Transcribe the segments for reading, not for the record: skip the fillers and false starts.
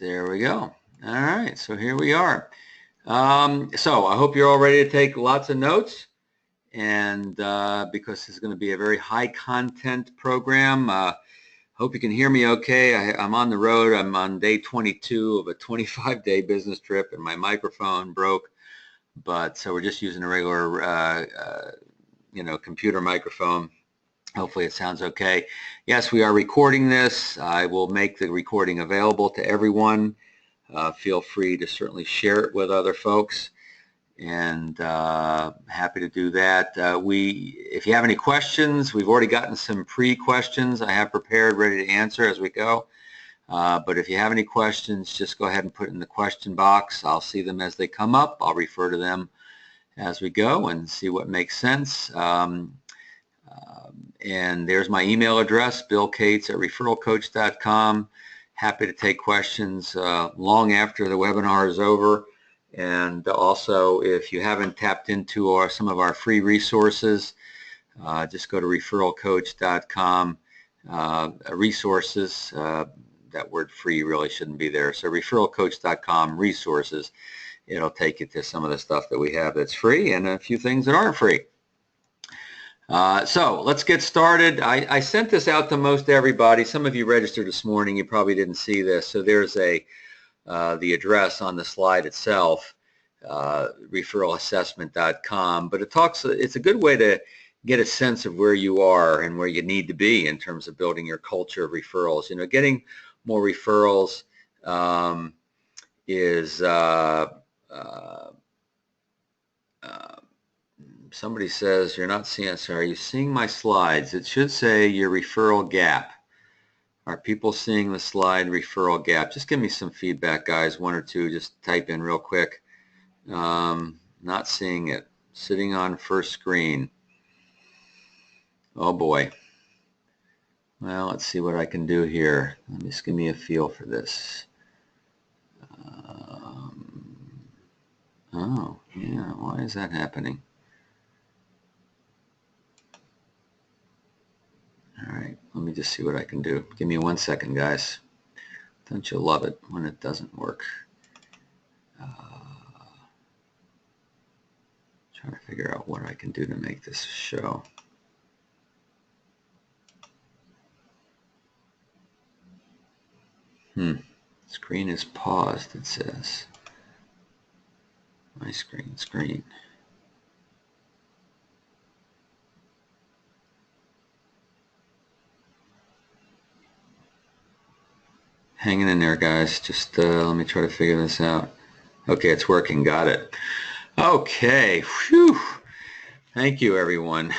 There we go. All right, so here we are. So I hope you're all ready to take lots of notes, and because it's going to be a very high content program. Hope you can hear me okay. I'm on the road. I'm on day 22 of a 25-day business trip, and my microphone broke. But so we're just using a regular, computer microphone. Hopefully it sounds okay. Yes, we are recording this. I will make the recording available to everyone. Feel free to certainly share it with other folks, and happy to do that. If you have any questions, we've already gotten some pre-questions I have prepared, ready to answer as we go. But if you have any questions, just go ahead and put it in the question box. I'll see them as they come up. I'll refer to them as we go and see what makes sense. And there's my email address, billcates@referralcoach.com. Happy to take questions long after the webinar is over. And also, if you haven't tapped into some of our free resources, just go to referralcoach.com. Resources, that word free really shouldn't be there. So referralcoach.com, resources. It'll take you to some of the stuff that we have that's free and a few things that aren't free. So let's get started. I sent this out to most everybody. Some of you registered this morning. You probably didn't see this. So there's the address on the slide itself, referralassessment.com. But it's a good way to get a sense of where you are and where you need to be in terms of building your culture of referrals. You know, getting more referrals is somebody says you're not seeing. So are you seeing my slides? It should say your referral gap. Are people seeing the slide referral gap? Just give me some feedback, guys. One or two, just type in real quick. Not seeing it. Sitting on first screen. Oh boy. Well, let's see what I can do here. Just give me a feel for this. Oh, yeah. Why is that happening? All right, let me just see what I can do. Give me 1 second, guys. Don't you love it when it doesn't work? Trying to figure out what I can do to make this show. Screen is paused, it says. My screen. Hanging in there, guys. Just let me try to figure this out. Okay, it's working. Got it. Okay. Whew. Thank you, everyone.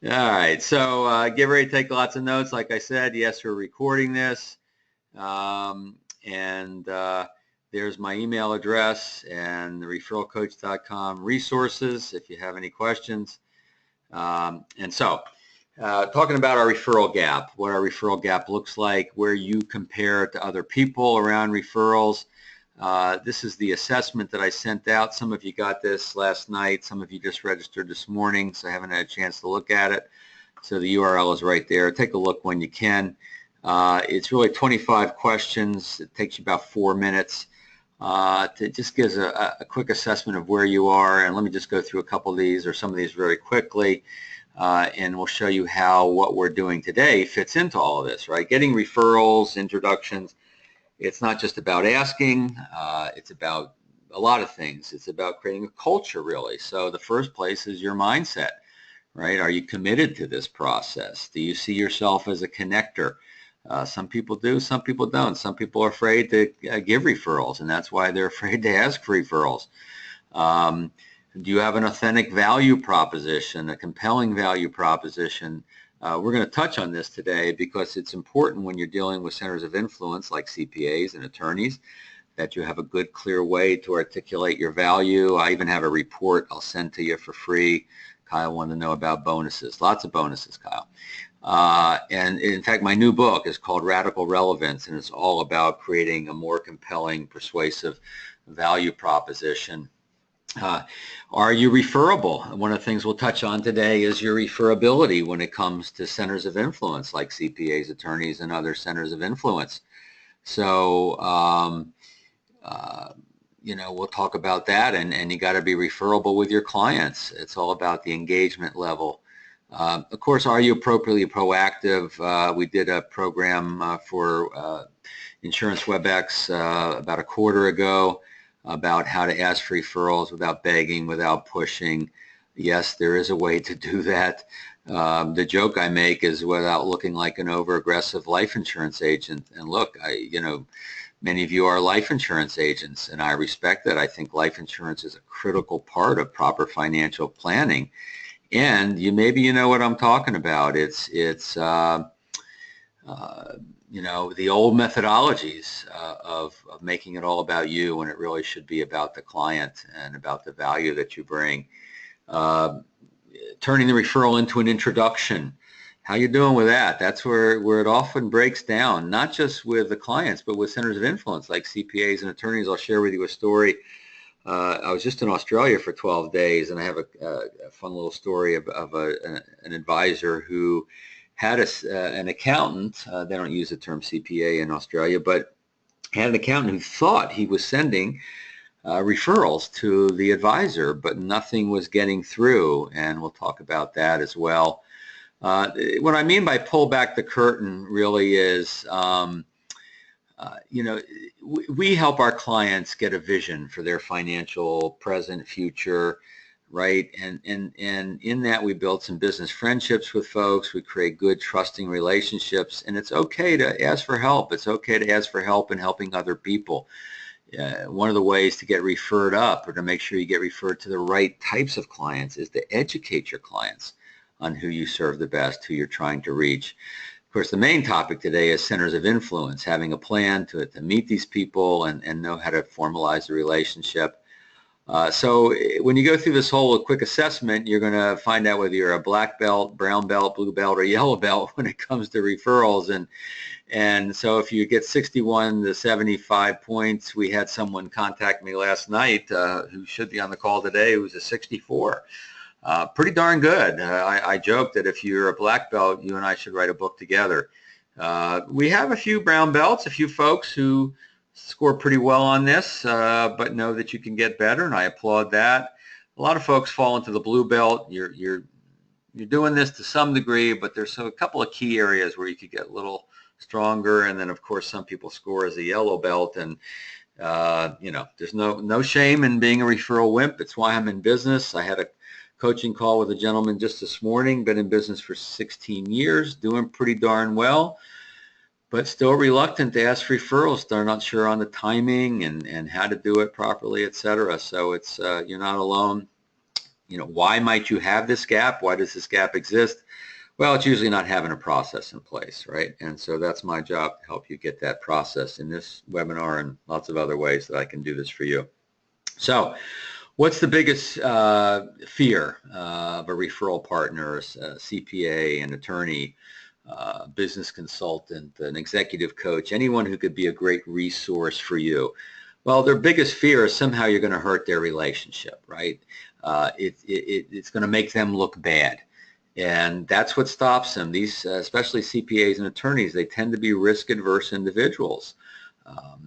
All right. So get ready to take lots of notes. Like I said, yes, we're recording this. There's my email address and the referralcoach.com resources if you have any questions. Talking about our referral gap, what our referral gap looks like, where you compare to other people around referrals. This is the assessment that I sent out. Some of you got this last night. Some of you just registered this morning, so I haven't had a chance to look at it. So the URL is right there. Take a look when you can. It's really 25 questions. It takes you about 4 minutes. It just gives a quick assessment of where you are. And let me just go through a couple of these or some of these very quickly. And we'll show you how what we're doing today fits into all of this, right? Getting referrals, introductions. It's not just about asking. It's about a lot of things. It's about creating a culture, really. So the first place is your mindset, right? Are you committed to this process? Do you see yourself as a connector? Some people do, some people don't. Some people are afraid to give referrals, and that's why they're afraid to ask for referrals. Do you have an authentic value proposition, a compelling value proposition? We're going to touch on this today because it's important when you're dealing with centers of influence like CPAs and attorneys that you have a good, clear way to articulate your value. I even have a report I'll send to you for free. Kyle wanted to know about bonuses. Lots of bonuses, Kyle. And in fact, my new book is called Radical Relevance, and it's all about creating a more compelling, persuasive value proposition. Are you referable? One of the things we'll touch on today is your referability when it comes to centers of influence like CPAs, attorneys, and other centers of influence. So, we'll talk about that, and you got to be referable with your clients. It's all about the engagement level. Of course, are you appropriately proactive? We did a program for Insurance WebEx about a quarter ago about how to ask for referrals without begging, without pushing. Yes, there is a way to do that. The joke I make is without looking like an over-aggressive life insurance agent. And look, many of you are life insurance agents, and I respect that. I think life insurance is a critical part of proper financial planning. And maybe you know what I'm talking about. It's the old methodologies of making it all about you when it really should be about the client and about the value that you bring. Turning the referral into an introduction. How you doing with that? That's where it often breaks down, not just with the clients, but with centers of influence like CPAs and attorneys. I'll share with you a story. I was just in Australia for 12 days, and I have a fun little story of an advisor who had an accountant. They don't use the term CPA in Australia, but had an accountant who thought he was sending referrals to the advisor, but nothing was getting through, and we'll talk about that as well. What I mean by pull back the curtain really is, we help our clients get a vision for their financial present, future, right? And in that we build some business friendships with folks. We create good, trusting relationships, and it's okay to ask for help. It's okay to ask for help in helping other people. One of the ways to get referred up or to make sure you get referred to the right types of clients is to educate your clients on who you serve the best, who you're trying to reach. Of course, the main topic today is centers of influence, having a plan to meet these people and know how to formalize the relationship. So when you go through this whole quick assessment, you're going to find out whether you're a black belt, brown belt, blue belt, or yellow belt when it comes to referrals. And so if you get 61 to 75 points, we had someone contact me last night who should be on the call today, who was a 64. Pretty darn good. I joke that if you're a black belt, you and I should write a book together. We have a few brown belts, a few folks who score pretty well on this, but know that you can get better, and I applaud that. A lot of folks fall into the blue belt. You're doing this to some degree, but there's a couple of key areas where you could get a little stronger, and then of course some people score as a yellow belt, and there's no shame in being a referral wimp. It's why I'm in business. I had a coaching call with a gentleman just this morning, been in business for 16 years, doing pretty darn well, but still reluctant to ask referrals. They're not sure on the timing and how to do it properly, etc. So it's you're not alone. Why might you have this gap? Why does this gap exist? Well, it's usually not having a process in place, right? And so that's my job, to help you get that process in this webinar and lots of other ways that I can do this for you. So what's the biggest fear of a referral partner, a CPA, an attorney, business consultant, an executive coach, anyone who could be a great resource for you? Well, their biggest fear is somehow you're going to hurt their relationship, right? It's going to make them look bad. And that's what stops them. These, especially CPAs and attorneys, they tend to be risk-adverse individuals.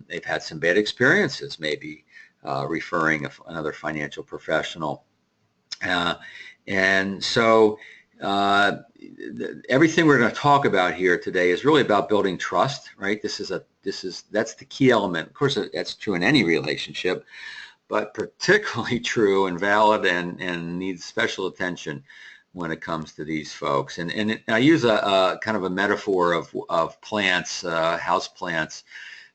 They've had some bad experiences, maybe referring another financial professional. And so everything we're going to talk about here today is really about building trust, right? That's the key element. Of course, that's true in any relationship, but particularly true and valid and needs special attention when it comes to these folks. And I use a kind of a metaphor of plants, house plants.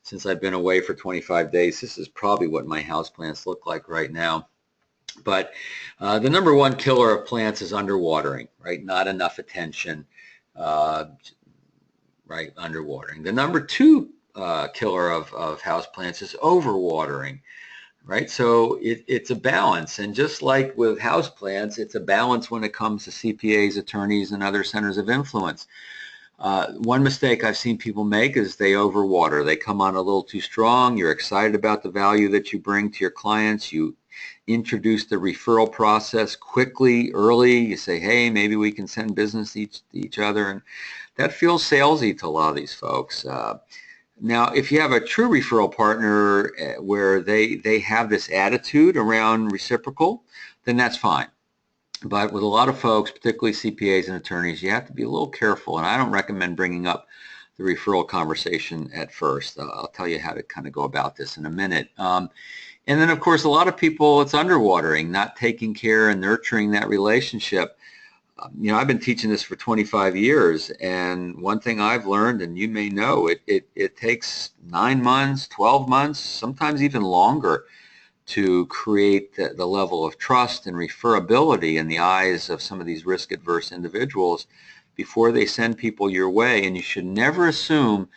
Since I've been away for 25 days, this is probably what my house plants look like right now. But the number one killer of plants is underwatering, right? Not enough attention, right? Underwatering. The number two killer of houseplants is overwatering, right? So it's a balance. And just like with houseplants, it's a balance when it comes to CPAs, attorneys, and other centers of influence. One mistake I've seen people make is they overwater. They come on a little too strong. You're excited about the value that you bring to your clients. You introduce the referral process quickly, early. You say, hey, maybe we can send business to each other. And that feels salesy to a lot of these folks. Now, if you have a true referral partner where they have this attitude around reciprocal, then that's fine. But with a lot of folks, particularly CPAs and attorneys, you have to be a little careful, and I don't recommend bringing up the referral conversation at first. I'll tell you how to kind of go about this in a minute. And then, of course, a lot of people, it's underwatering, not taking care and nurturing that relationship. I've been teaching this for 25 years, and one thing I've learned, and you may know, it takes 9 months, 12 months, sometimes even longer to create the level of trust and referability in the eyes of some of these risk-adverse individuals before they send people your way. And you should never assume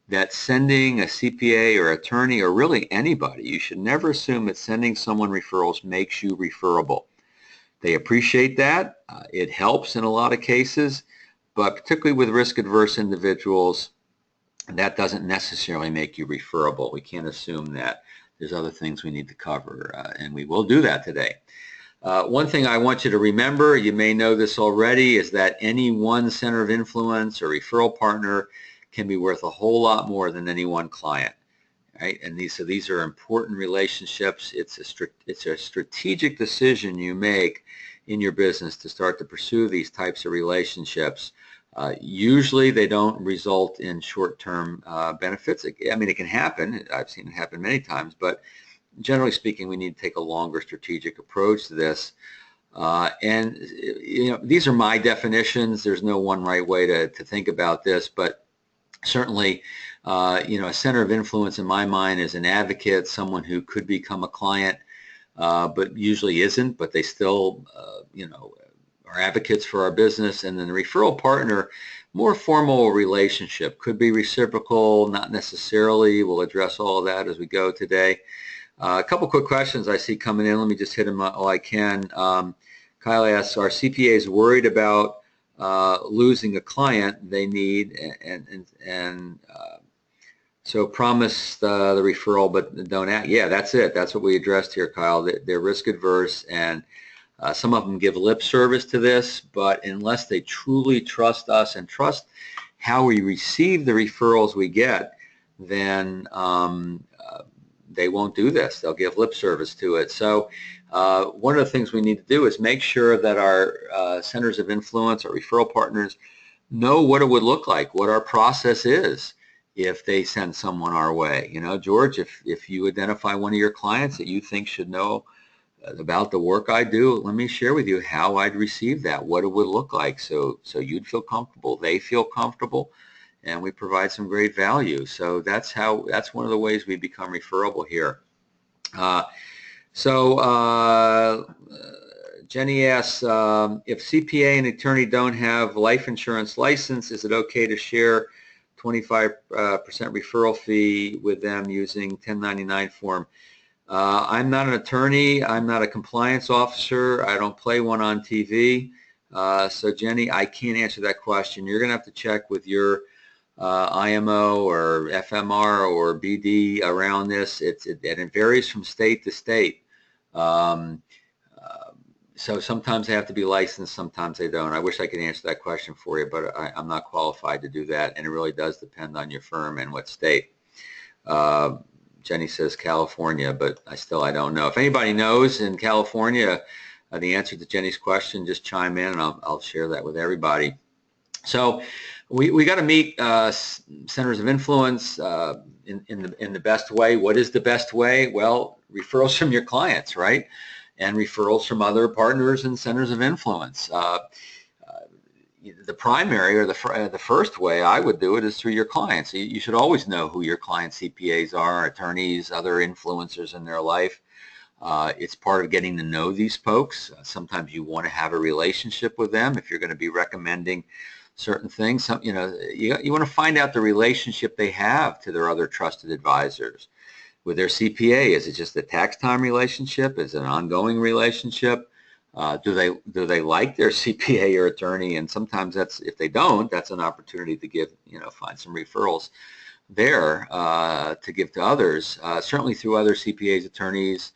that sending a CPA or attorney, or really anybody, you should never assume that sending someone referrals makes you referable. They appreciate that. It helps in a lot of cases, but particularly with risk-adverse individuals, that doesn't necessarily make you referable. We can't assume that. There's other things we need to cover, and we will do that today. One thing I want you to remember, you may know this already, is that any one center of influence or referral partner can be worth a whole lot more than any one client, right? And these are important relationships. It's a strategic decision you make in your business to start to pursue these types of relationships. Usually they don't result in short-term benefits. I mean, it can happen. I've seen it happen many times, but generally speaking, we need to take a longer strategic approach to this. And these are my definitions. There's no one right way to think about this, but certainly, a center of influence in my mind is an advocate, someone who could become a client, but usually isn't, but they still, are advocates for our business. And then the referral partner, more formal relationship, could be reciprocal, not necessarily. We'll address all of that as we go today. A couple quick questions I see coming in. Let me just hit them all I can. Kyle asks, are CPAs worried about losing a client they need, and so promise the referral but don't act? Yeah, that's it. That's what we addressed here, Kyle. They're risk adverse, and some of them give lip service to this, but unless they truly trust us and trust how we receive the referrals we get, then they won't do this. They'll give lip service to it. So one of the things we need to do is make sure that our centers of influence, our referral partners, know what it would look like, what our process is if they send someone our way. George, if you identify one of your clients that you think should know about the work I do, let me share with you how I'd receive that, what it would look like, so you'd feel comfortable, they feel comfortable, and we provide some great value. So that's one of the ways we become referable here. Jenny asks, if CPA and attorney don't have life insurance license, is it okay to share 25% referral fee with them using 1099 form? I'm not an attorney. I'm not a compliance officer. I don't play one on TV. So Jenny, I can't answer that question. You're going to have to check with your IMO or FMR or BD around this. It varies from state to state. So sometimes they have to be licensed, sometimes they don't. I wish I could answer that question for you, but I'm not qualified to do that, and it really does depend on your firm and what state. Jenny says California, but I don't know. If anybody knows in California the answer to Jenny's question, just chime in and I'll share that with everybody. So we got to meet centers of influence in the best way. What is the best way? Well, referrals from your clients, right? And referrals from other partners and centers of influence. The primary or the first way I would do it is through your clients. You should always know who your client CPAs are, attorneys, other influencers in their life. It's part of getting to know these folks. Sometimes you want to have a relationship with them if you're going to be recommending certain things. You want to find out the relationship they have to their other trusted advisors. With their CPA, is it just a tax time relationship? Is it an ongoing relationship? Do they like their CPA or attorney? And sometimes if they don't, that's an opportunity to find some referrals there to give to others. Certainly through other CPAs, attorneys,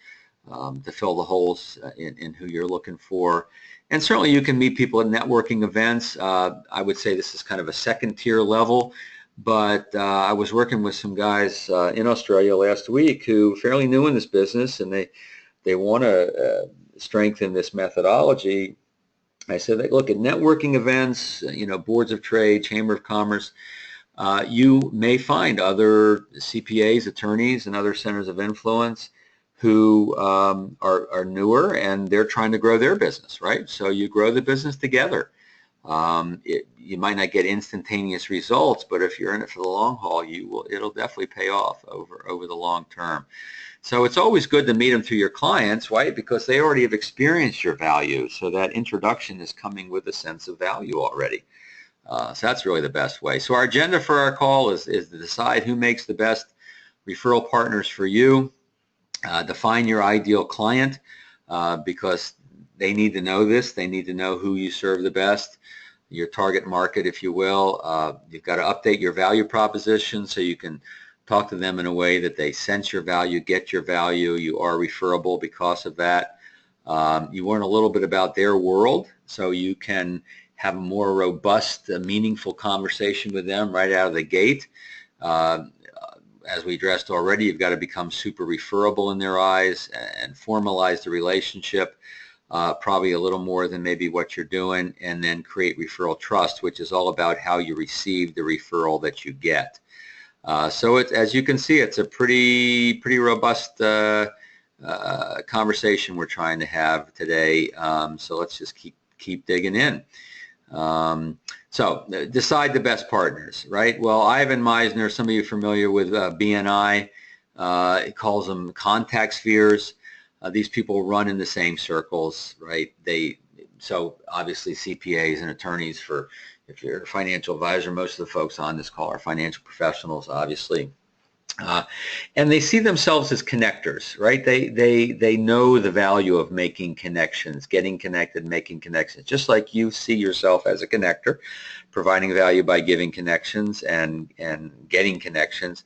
to fill the holes in who you're looking for. And certainly you can meet people at networking events. I would say this is kind of a second tier level, But I was working with some guys in Australia last week who are fairly new in this business, and they want to strengthen this methodology. I said, look, at networking events, boards of trade, chamber of commerce, you may find other CPAs, attorneys, and other centers of influence who are newer, and they're trying to grow their business, right? So you grow the business together. You might not get instantaneous results, but if you're in it for the long haul, it'll definitely pay off over the long term. So it's always good to meet them through your clients, right? Because they already have experienced your value. So that introduction is coming with a sense of value already. So that's really the best way. So our agenda for our call is to decide who makes the best referral partners for you. Define your ideal client because they need to know this. They need to know who you serve the best, your target market, if you will. You've got to update your value proposition so you can talk to them in a way that they sense your value, get your value. You are referable because of that. You learn a little bit about their world so you can have a more robust, meaningful conversation with them right out of the gate. As we addressed already, you've got to become super referable in their eyes and formalize the relationship, probably a little more than maybe what you're doing, and then create referral trust, which is all about how you receive the referral that you get. So as you can see, it's a pretty robust conversation we're trying to have today. So let's just keep digging in. So decide the best partners, right? Well, Ivan Meisner, some of you are familiar with BNI, it calls them contact spheres. These people run in the same circles, right? So obviously CPAs and attorneys, if you're a financial advisor, most of the folks on this call are financial professionals, obviously. And they see themselves as connectors, right? They know the value of making connections, getting connected, making connections, just like you see yourself as a connector, providing value by giving connections and getting connections.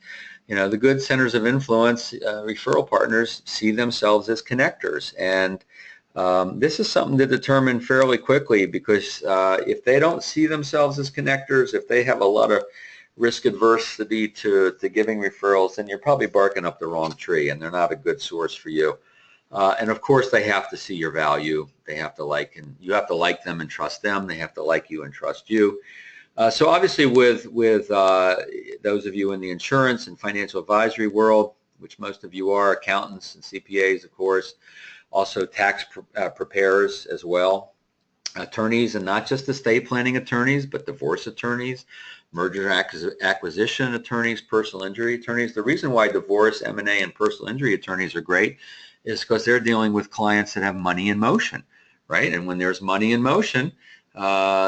The good centers of influence, referral partners, see themselves as connectors. And this is something to determine fairly quickly because if they don't see themselves as connectors, if they have a lot of risk adversity to giving referrals, then you're probably barking up the wrong tree and they're not a good source for you. And of course, they have to see your value. They have to and you have to like them and trust them. They have to like you and trust you. So obviously with those of you in the insurance and financial advisory world, which most of you are, accountants and CPAs, of course, also tax preparers as well, attorneys, and not just estate planning attorneys, but divorce attorneys, merger acquisition attorneys, personal injury attorneys. The reason why divorce, M&A, and personal injury attorneys are great is because they're dealing with clients that have money in motion, right? And when there's money in motion,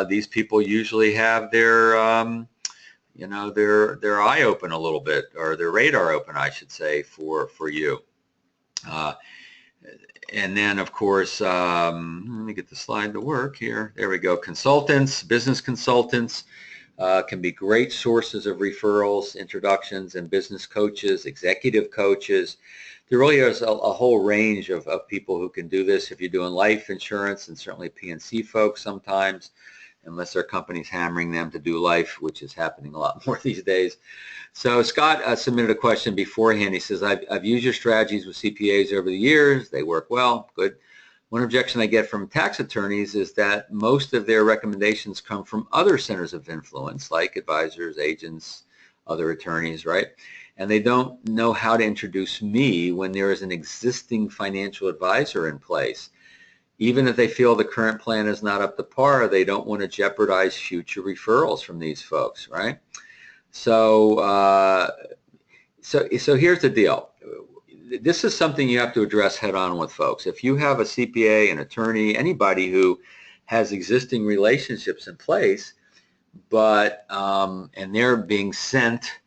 these people usually have their eye open a little bit, or their radar open, I should say, for you. And then, of course, let me get the slide to work here. There we go. Consultants, business consultants can be great sources of referrals, introductions, and business coaches, executive coaches. There really is a whole range of people who can do this. If you're doing life insurance, and certainly P&C folks sometimes, unless their company's hammering them to do life, which is happening a lot more these days. So Scott submitted a question beforehand. He says, I've used your strategies with CPAs over the years. They work well. Good. One objection I get from tax attorneys is that most of their recommendations come from other centers of influence, like advisors, agents, other attorneys, right? And they don't know how to introduce me when there is an existing financial advisor in place. Even if they feel the current plan is not up to par, they don't want to jeopardize future referrals from these folks, right? So, so here's the deal. This is something you have to address head on with folks. If you have a CPA, an attorney, anybody who has existing relationships in place, but and they're being sent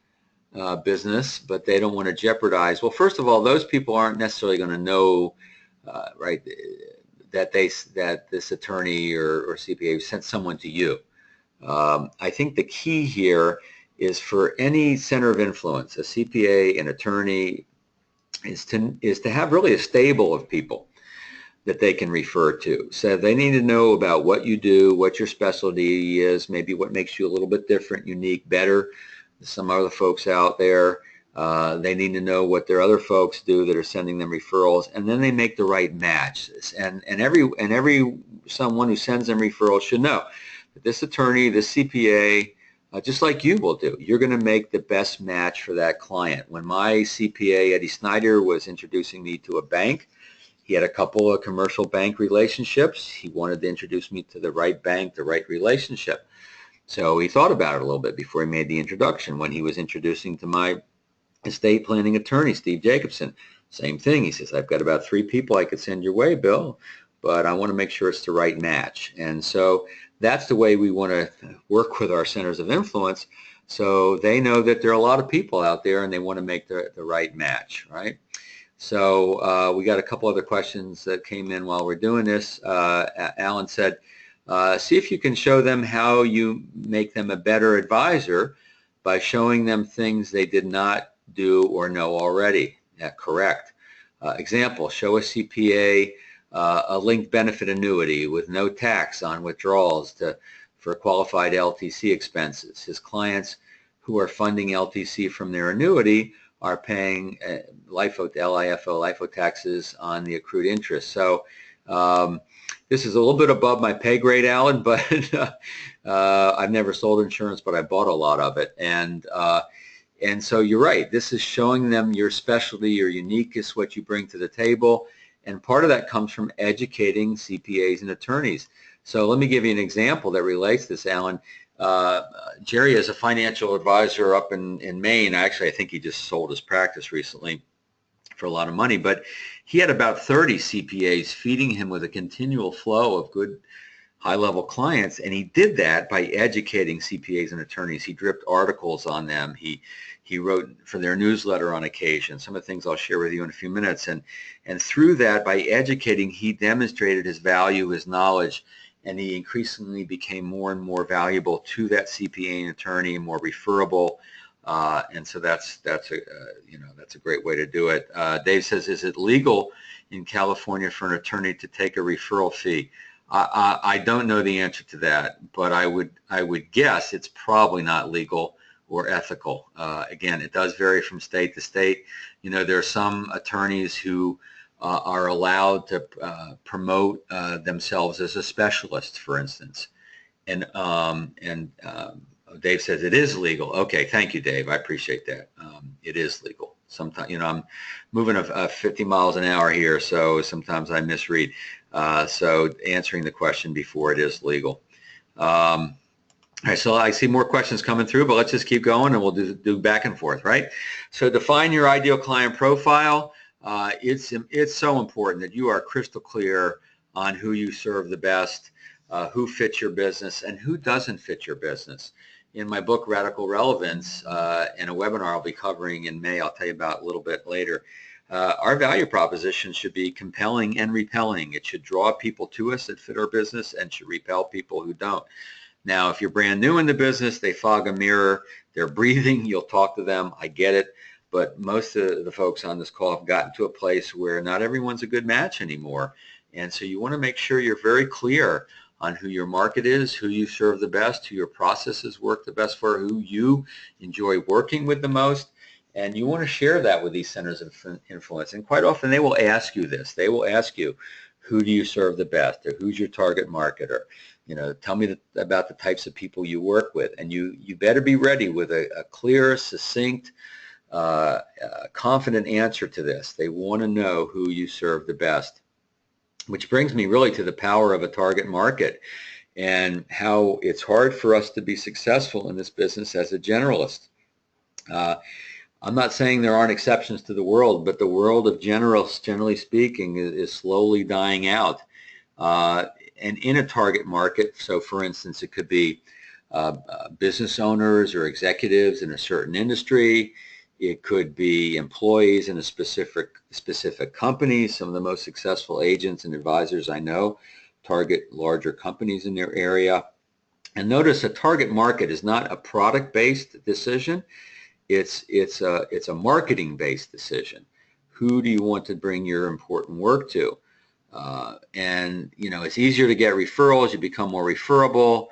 business, but they don't want to jeopardize. Well, first of all, those people aren't necessarily going to know, right, that this attorney or CPA sent someone to you. I think the key here is for any center of influence, a CPA, an attorney, is to have really a stable of people that they can refer to. So they need to know about what you do, what your specialty is, maybe what makes you a little bit different, unique, better some other folks out there. They need to know what their other folks do that are sending them referrals, and then they make the right match. And every someone who sends them referrals should know that this attorney, this CPA, just like you will do, you're going to make the best match for that client. When my CPA, Eddie Snyder, was introducing me to a bank, he had a couple of commercial bank relationships. He wanted to introduce me to the right bank, the right relationship. So he thought about it a little bit before he made the introduction. When he was introducing to my estate planning attorney, Steve Jacobson, same thing. He says, I've got about 3 people I could send your way, Bill, but I want to make sure it's the right match. And so that's the way we want to work with our centers of influence. So they know that there are a lot of people out there and they want to make the right match, right? So we got a couple other questions that came in while we're doing this. Alan said, see if you can show them how you make them a better advisor by showing them things they did not do or know already. Yeah, correct. Example, show a CPA a linked benefit annuity with no tax on withdrawals for qualified LTC expenses. His clients who are funding LTC from their annuity are paying LIFO taxes on the accrued interest. So this is a little bit above my pay grade, Alan, but I've never sold insurance, but I bought a lot of it. And so you're right. This is showing them your specialty, your uniqueness, what you bring to the table. And part of that comes from educating CPAs and attorneys. So let me give you an example that relates to this, Alan. Jerry is a financial advisor up in Maine. Actually, I think he just sold his practice recently for a lot of money, but he had about 30 CPAs feeding him with a continual flow of good high-level clients, and he did that by educating CPAs and attorneys. He dripped articles on them. He wrote for their newsletter on occasion, some of the things I'll share with you in a few minutes. And through that, by educating, he demonstrated his value, his knowledge, and he increasingly became more and more valuable to that CPA and attorney, and more referable. And so that's a great way to do it. Dave says, is it legal in California for an attorney to take a referral fee? I don't know the answer to that, but I would guess it's probably not legal or ethical. Again, it does vary from state to state. You know, there are some attorneys who are allowed to promote themselves as a specialist, for instance. And Dave says it is legal. Okay, thank you, Dave. I appreciate that. It is legal. Sometimes, you know, I'm moving 50 miles an hour here, so sometimes I misread. So answering the question before, it is legal. All right, so I see more questions coming through, but let's just keep going and we'll do back and forth, right? So define your ideal client profile. It's so important that you are crystal clear on who you serve the best, who fits your business, and who doesn't fit your business. In my book, Radical Relevance, in a webinar I'll be covering in May, I'll tell you about a little bit later, our value proposition should be compelling and repelling. It should draw people to us that fit our business and should repel people who don't. Now, if you're brand new in the business, they fog a mirror, they're breathing, you'll talk to them, I get it. But most of the folks on this call have gotten to a place where not everyone's a good match anymore. And so you want to make sure you're very clear on who your market is, who you serve the best, who your processes work the best for, who you enjoy working with the most. And you want to share that with these centers of influence. And quite often they will ask you this. They will ask you, who do you serve the best, or who's your target market, or, you know, tell me about the types of people you work with. And you better be ready with a clear, succinct, confident answer to this. They want to know who you serve the best, which brings me really to the power of a target market and how it's hard for us to be successful in this business as a generalist. I'm not saying there aren't exceptions to the world, but the world of generalists, generally speaking, is slowly dying out. And in a target market, so for instance, it could be business owners or executives in a certain industry. It could be employees in a specific company. Some of the most successful agents and advisors I know target larger companies in their area. And notice a target market is not a product-based decision. It's a marketing-based decision. Who do you want to bring your important work to? And you know, it's easier to get referrals. You become more referable.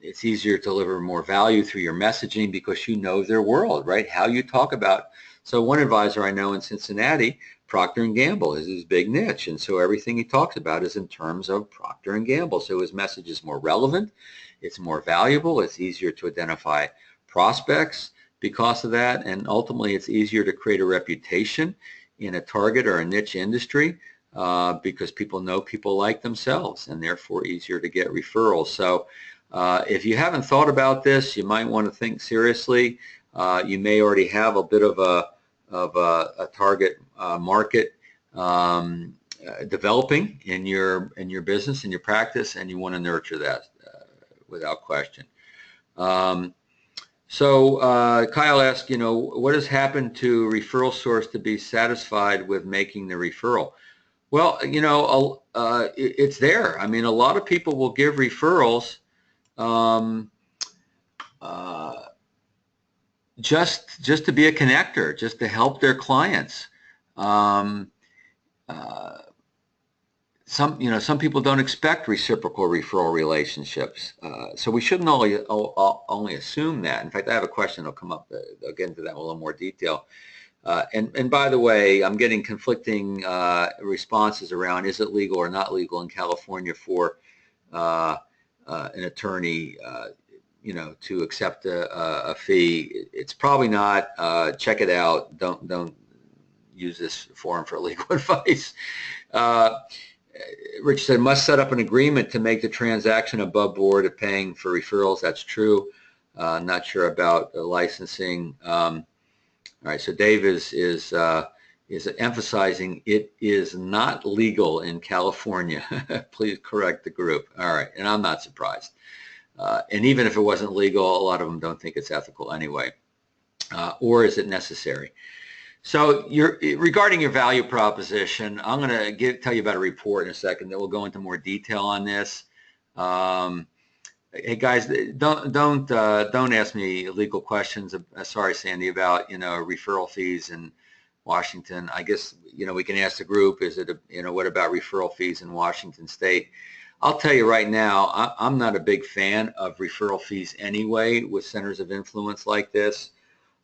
It's easier to deliver more value through your messaging because you know their world, right? How you talk about. So one advisor I know in Cincinnati, Procter & Gamble is his big niche. And so everything he talks about is in terms of Procter & Gamble. So his message is more relevant. It's more valuable. It's easier to identify prospects because of that. And ultimately, it's easier to create a reputation in a target or a niche industry because people know people like themselves and therefore easier to get referrals. So if you haven't thought about this, you might want to think seriously. You may already have a bit of a target market developing in your business, in your practice, and you want to nurture that without question. So Kyle asked, what has happened to referral source to be satisfied with making the referral? Well, it's there. I mean, a lot of people will give referrals just to be a connector, just to help their clients. Some people don't expect reciprocal referral relationships, so we shouldn't only assume that. In fact, I have a question that'll come up. I'll get into that in a little more detail. And by the way, I'm getting conflicting responses around is it legal or not legal in California for an attorney, to accept a fee. It's probably not. Check it out. Don't use this forum for legal advice. Rich said, must set up an agreement to make the transaction above board of paying for referrals. That's true. Not sure about licensing. All right, so Dave is emphasizing it is not legal in California. Please correct the group. All right, and I'm not surprised. And even if it wasn't legal, a lot of them don't think it's ethical anyway. Or is it necessary? So regarding your value proposition, I'm going to tell you about a report in a second that will go into more detail on this. Hey guys, don't ask me legal questions. Sorry, Sandy, about referral fees in Washington. I guess we can ask the group. Is it what about referral fees in Washington State? I'll tell you right now, I'm not a big fan of referral fees anyway with centers of influence like this.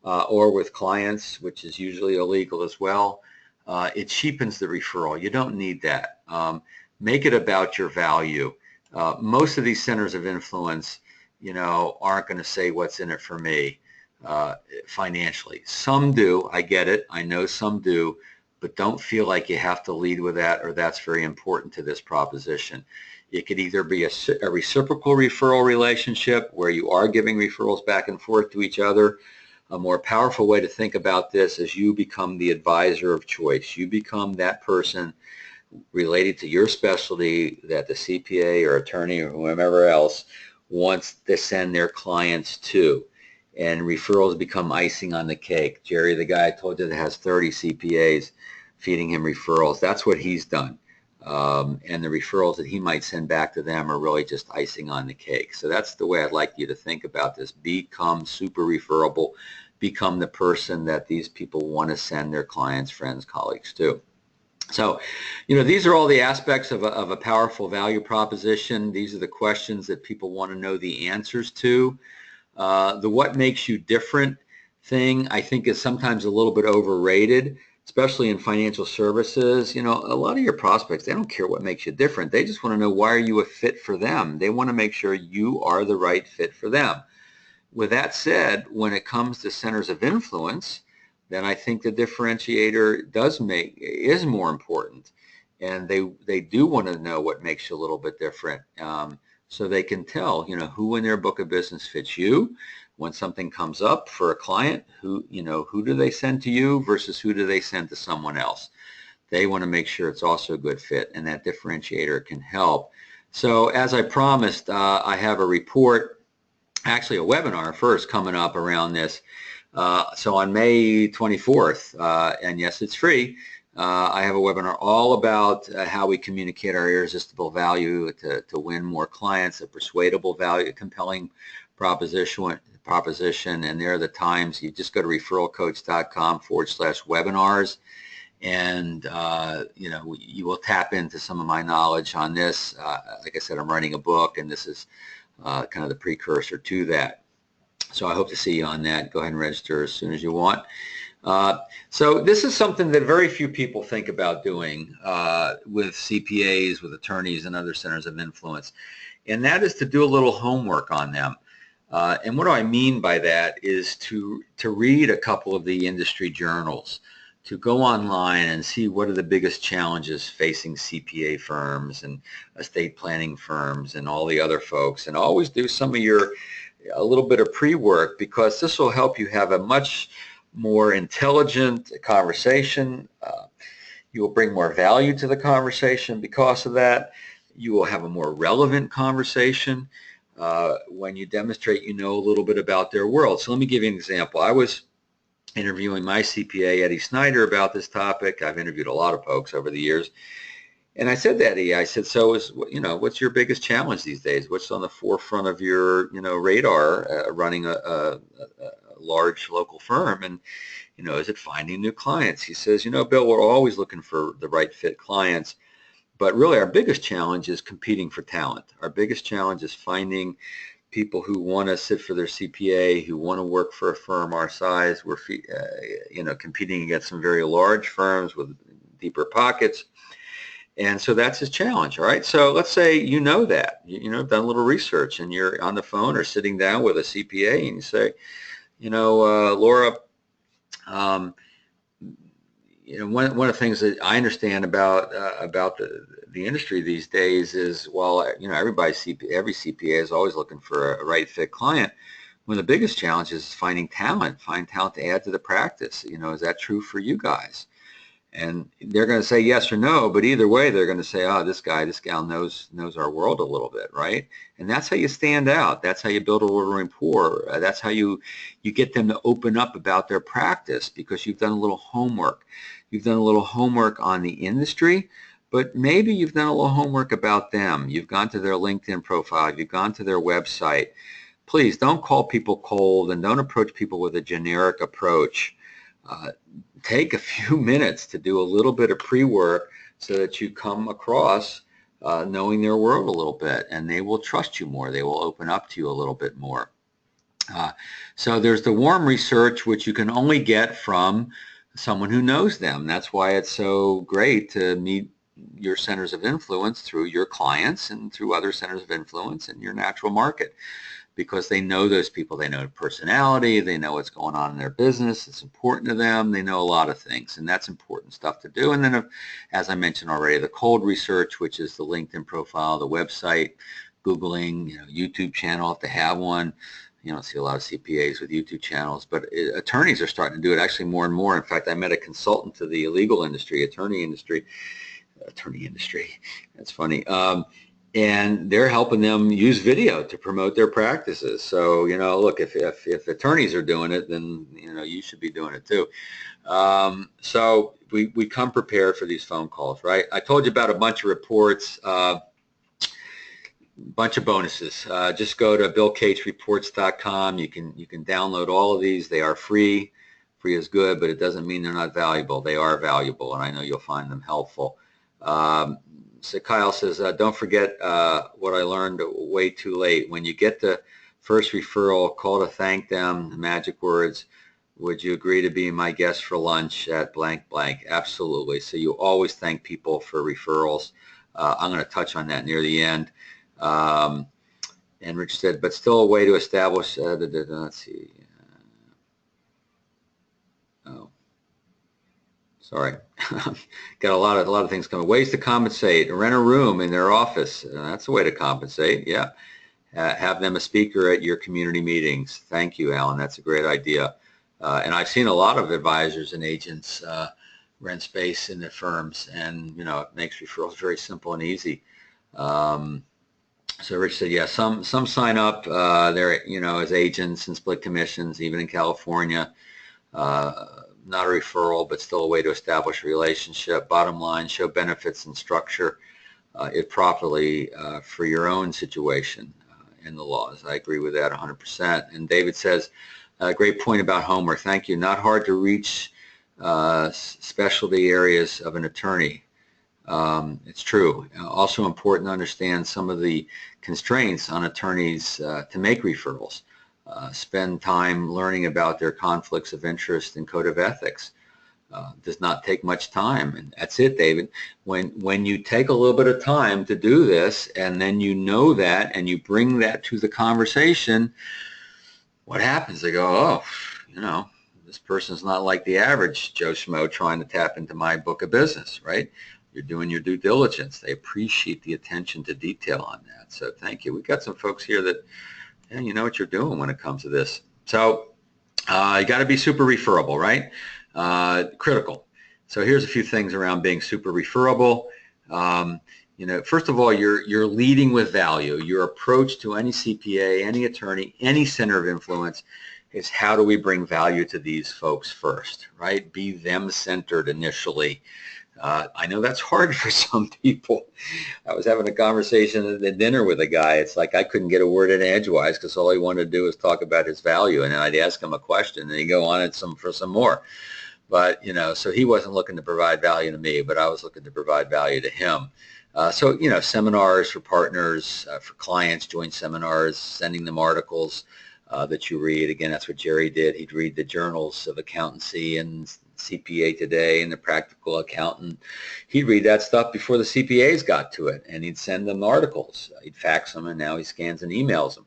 Or with clients, which is usually illegal as well. It cheapens the referral. You don't need that. Make it about your value. Most of these centers of influence, aren't going to say what's in it for me financially. Some do. I get it. I know some do. But don't feel like you have to lead with that or that's very important to this proposition. It could either be a reciprocal referral relationship where you are giving referrals back and forth to each other. A more powerful way to think about this is you become the advisor of choice. You become that person related to your specialty that the CPA or attorney or whomever else wants to send their clients to. And referrals become icing on the cake. Jerry, the guy I told you that has 30 CPAs feeding him referrals, that's what he's done. And the referrals that he might send back to them are really just icing on the cake. So that's the way I'd like you to think about this. Become super referable. Become the person that these people want to send their clients, friends, colleagues to. So, these are all the aspects of a powerful value proposition. These are the questions that people want to know the answers to. The what makes you different thing, I think, is sometimes a little bit overrated. Especially in financial services, a lot of your prospects, they don't care what makes you different. They just want to know why are you a fit for them. They want to make sure you are the right fit for them. With that said, when it comes to centers of influence, then I think the differentiator is more important. And they do want to know what makes you a little bit different. So they can tell, who in their book of business fits you. When something comes up for a client, who do they send to you versus who do they send to someone else? They want to make sure it's also a good fit, and that differentiator can help. So as I promised, I have a report, actually a webinar first coming up around this. So on May 24th, and yes, it's free, I have a webinar all about how we communicate our irresistible value to win more clients, a persuadable value, a compelling proposition, and there are the times. You just go to referralcoach.com/webinars, and you will tap into some of my knowledge on this. Like I said, I'm writing a book, and this is kind of the precursor to that. So I hope to see you on that. Go ahead and register as soon as you want. So this is something that very few people think about doing with CPAs, with attorneys, and other centers of influence, and that is to do a little homework on them. And what do I mean by that is to read a couple of the industry journals, to go online and see what are the biggest challenges facing CPA firms and estate planning firms and all the other folks, and always do some of a little bit of pre-work, because this will help you have a much more intelligent conversation. You will bring more value to the conversation because of that. You will have a more relevant conversation when you demonstrate you know a little bit about their world. So let me give you an example. I was interviewing my CPA, Eddie Snyder, about this topic. I've interviewed a lot of folks over the years. And I said to Eddie, I said, so what's your biggest challenge these days? What's on the forefront of your, radar running a large local firm? And, is it finding new clients? He says, Bill, we're always looking for the right fit clients. But really, our biggest challenge is competing for talent. Our biggest challenge is finding people who want to sit for their CPA, who want to work for a firm our size. We're, competing against some very large firms with deeper pockets. And so that's his challenge, all right? So let's say you know that, done a little research, and you're on the phone or sitting down with a CPA, and you say, Laura, one of the things that I understand about the industry these days is, well, every CPA is always looking for a right fit client. One of the biggest challenges is finding talent to add to the practice. Is that true for you guys? And they're going to say yes or no, but either way, they're going to say, oh, this gal knows our world a little bit, right? And that's how you stand out. That's how you build a little rapport. That's how you get them to open up about their practice, because you've done a little homework. You've done a little homework on the industry, but maybe you've done a little homework about them. You've gone to their LinkedIn profile. You've gone to their website. Please don't call people cold, and don't approach people with a generic approach. Take a few minutes to do a little bit of pre-work so that you come across knowing their world a little bit, and they will trust you more. They will open up to you a little bit more. So there's the warm research, which you can only get from someone who knows them. That's why it's so great to meet your centers of influence through your clients and through other centers of influence in your natural market, because they know those people. They know personality. They know what's going on in their business. It's important to them. They know a lot of things, and that's important stuff to do. And then, as I mentioned already, the cold research, which is the LinkedIn profile, the website, Googling, YouTube channel if they have one. You don't see a lot of CPAs with YouTube channels, but attorneys are starting to do it actually more and more. In fact, I met a consultant to the legal industry, attorney industry. That's funny. And they're helping them use video to promote their practices. So, look, if attorneys are doing it, then, you should be doing it too. So we come prepared for these phone calls, right? I told you about a bunch of reports, bunch of bonuses. Just go to billcatesreports.com. You can download all of these. They are free. Free is good, but it doesn't mean they're not valuable. They are valuable, and I know you'll find them helpful. So Kyle says, don't forget what I learned way too late. When you get the first referral, call to thank them, the magic words, would you agree to be my guest for lunch at blank blank? Absolutely. So you always thank people for referrals. I'm going to touch on that near the end. And Rich said, but still a way to establish, let's see. Oh. Sorry, got a lot of things coming. Ways to compensate: rent a room in their office. That's a way to compensate. Yeah, have them a speaker at your community meetings. Thank you, Alan. That's a great idea. And I've seen a lot of advisors and agents rent space in their firms, and it makes referrals very simple and easy. So Rich said, yeah, some sign up there, as agents and split commissions, even in California. Not a referral, but still a way to establish a relationship. Bottom line, show benefits and structure it properly for your own situation and the laws. I agree with that 100%. And David says, great point about homework. Thank you. Not hard to reach specialty areas of an attorney. It's true. Also important to understand some of the constraints on attorneys to make referrals. Spend time learning about their conflicts of interest and code of ethics. Does not take much time, and that's it, David. When you take a little bit of time to do this, and then you know that, and you bring that to the conversation, what happens? They go, oh, you know, this person's not like the average Joe Schmo trying to tap into my book of business, right? You're doing your due diligence. They appreciate the attention to detail on that. So thank you. We've got some folks here that, yeah, you know what you're doing when it comes to this. So you got to be super referable, right? Critical. So here's a few things around being super referable. You know, first of all, you're leading with value. Your approach to any CPA, any attorney, any center of influence is how do we bring value to these folks first, right? Be them-centered initially. I know that's hard for some people. I was having a conversation at dinner with a guy. It's like I couldn't get a word in edgewise because all he wanted to do was talk about his value, and then I'd ask him a question, and he'd go on for some more. But, you know, so he wasn't looking to provide value to me, but I was looking to provide value to him. So, you know, seminars for partners, for clients, joint seminars, sending them articles that you read. Again, that's what Jerry did. He'd read the journals of accountancy and CPA Today and the Practical Accountant. He'd read that stuff before the CPAs got to it, and he'd send them articles. He'd fax them, and now he scans and emails them.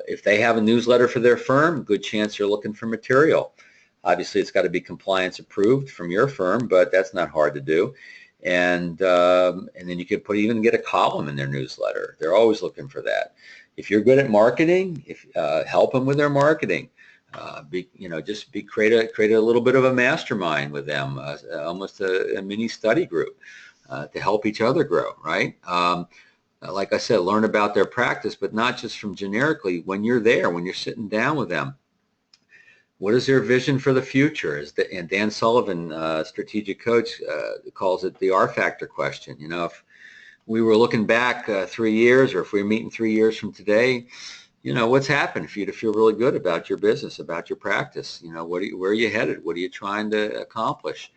If they have a newsletter for their firm, good chance they're looking for material. Obviously, it's got to be compliance approved from your firm, but that's not hard to do. And then you could even get a column in their newsletter. They're always looking for that. If you're good at marketing, help them with their marketing. Create a little bit of a mastermind with them, almost a mini study group to help each other grow, right? Like I said, learn about their practice, but not just from generically. When you're there, when you're sitting down with them, what is their vision for the future? And Dan Sullivan, strategic coach, calls it the R factor question. You know, if we were looking back 3 years, or if we were meeting 3 years from today, you know, what's happened for you to feel really good about your business, about your practice? You know, where are you headed? What are you trying to accomplish?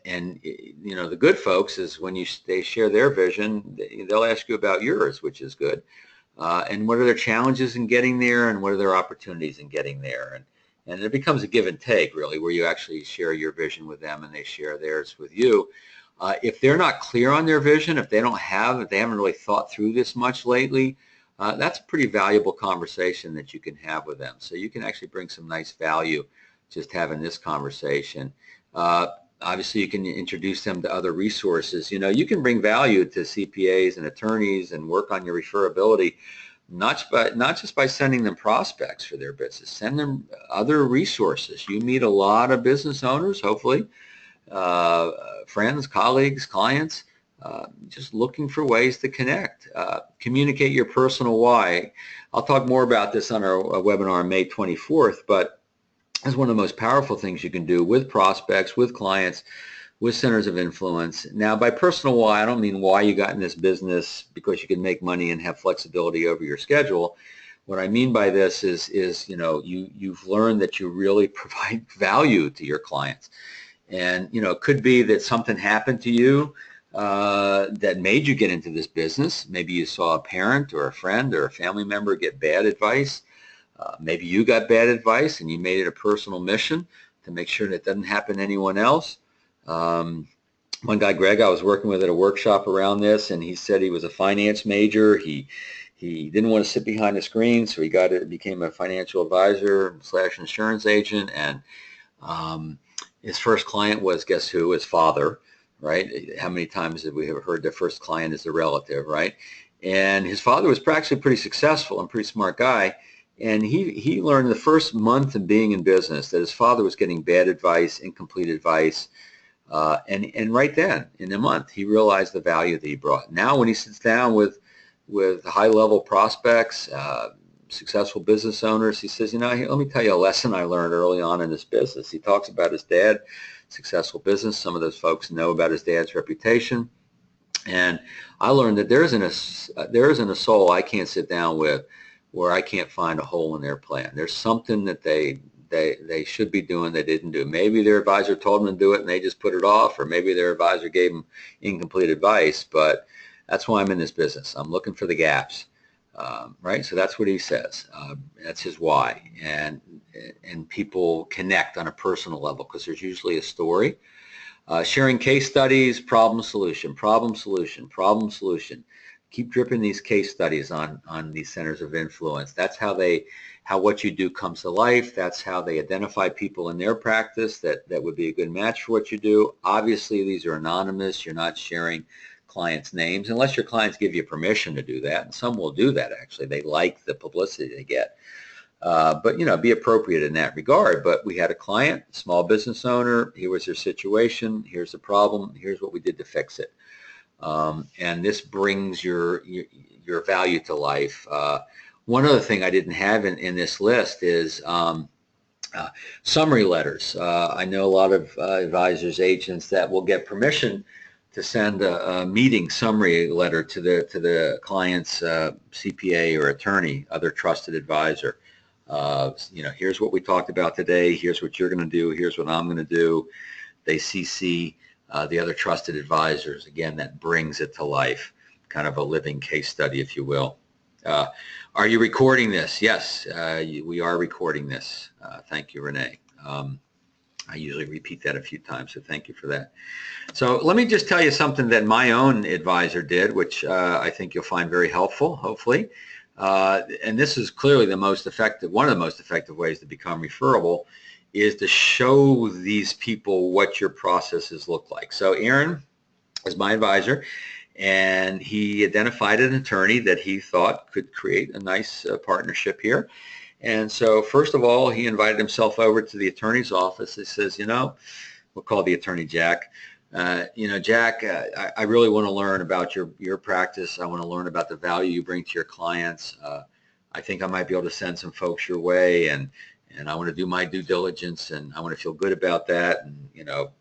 And you know, the good folks is when they share their vision, they'll ask you about yours, which is good. And what are their challenges in getting there, and what are their opportunities in getting there? And it becomes a give and take, really, where you actually share your vision with them and they share theirs with you. If they're not clear on their vision, if they haven't really thought through this much lately, that's a pretty valuable conversation that you can have with them. So you can actually bring some nice value just having this conversation. Obviously, you can introduce them to other resources. You know, you can bring value to CPAs and attorneys and work on your referability, not just by sending them prospects for their business. Send them other resources. You meet a lot of business owners, hopefully, friends, colleagues, clients, just looking for ways to connect. Communicate your personal why. I'll talk more about this on our webinar on May 24th, but it's one of the most powerful things you can do with prospects, with clients, with centers of influence. Now, by personal why, I don't mean why you got in this business because you can make money and have flexibility over your schedule. What I mean by this is you know, you've learned that you really provide value to your clients. And, you know, it could be that something happened to you that made you get into this business. Maybe you saw a parent or a friend or a family member get bad advice. Maybe you got bad advice and you made it a personal mission to make sure that it doesn't happen to anyone else. One guy, Greg, I was working with at a workshop around this, and he said he was a finance major. He didn't want to sit behind a screen, so he became a financial advisor / insurance agent. And his first client was, guess who? His father, right? How many times have we heard the first client is a relative, right? And his father was actually pretty successful and pretty smart guy. And he learned the first month of being in business that his father was getting bad advice, incomplete advice. And right then, in a month, he realized the value that he brought. Now, when he sits down with high-level prospects, successful business owners, he says, you know, let me tell you a lesson I learned early on in this business. He talks about his dad, successful business. Some of those folks know about his dad's reputation. And I learned that there isn't a soul I can't sit down with where I can't find a hole in their plan. There's something that they they should be doing they didn't do. Maybe their advisor told them to do it and they just put it off, or maybe their advisor gave them incomplete advice. But that's why I'm in this business. I'm looking for the gaps, right? So that's what he says. That's his why, and people connect on a personal level because there's usually a story. Sharing case studies, problem solution, problem solution, problem solution. Keep dripping these case studies on these centers of influence. That's how what you do comes to life. That's how they identify people in their practice that would be a good match for what you do. Obviously, these are anonymous. You're not sharing clients' names unless your clients give you permission to do that. And some will do that, actually. They like the publicity they get. But, be appropriate in that regard. But we had a client, small business owner. Here was their situation. Here's the problem. Here's what we did to fix it. And this brings your value to life. One other thing I didn't have in this list is summary letters. I know a lot of advisors, agents that will get permission to send a meeting summary letter to the client's CPA or attorney, other trusted advisor. Here's what we talked about today. Here's what you're going to do. Here's what I'm going to do. They CC the other trusted advisors. Again, that brings it to life, kind of a living case study, if you will. Are you recording this? Yes, we are recording this. Thank you, Renee. I usually repeat that a few times, so thank you for that. So let me just tell you something that my own advisor did, which I think you'll find very helpful, hopefully. And this is clearly one of the most effective ways to become referable, is to show these people what your processes look like. So Aaron is my advisor, and he identified an attorney that he thought could create a nice partnership here. And so first of all, he invited himself over to the attorney's office. He says, we'll call the attorney Jack. Jack, I really want to learn about your practice. I want to learn about the value you bring to your clients. I think I might be able to send some folks your way, and I want to do my due diligence, and I want to feel good about that, and et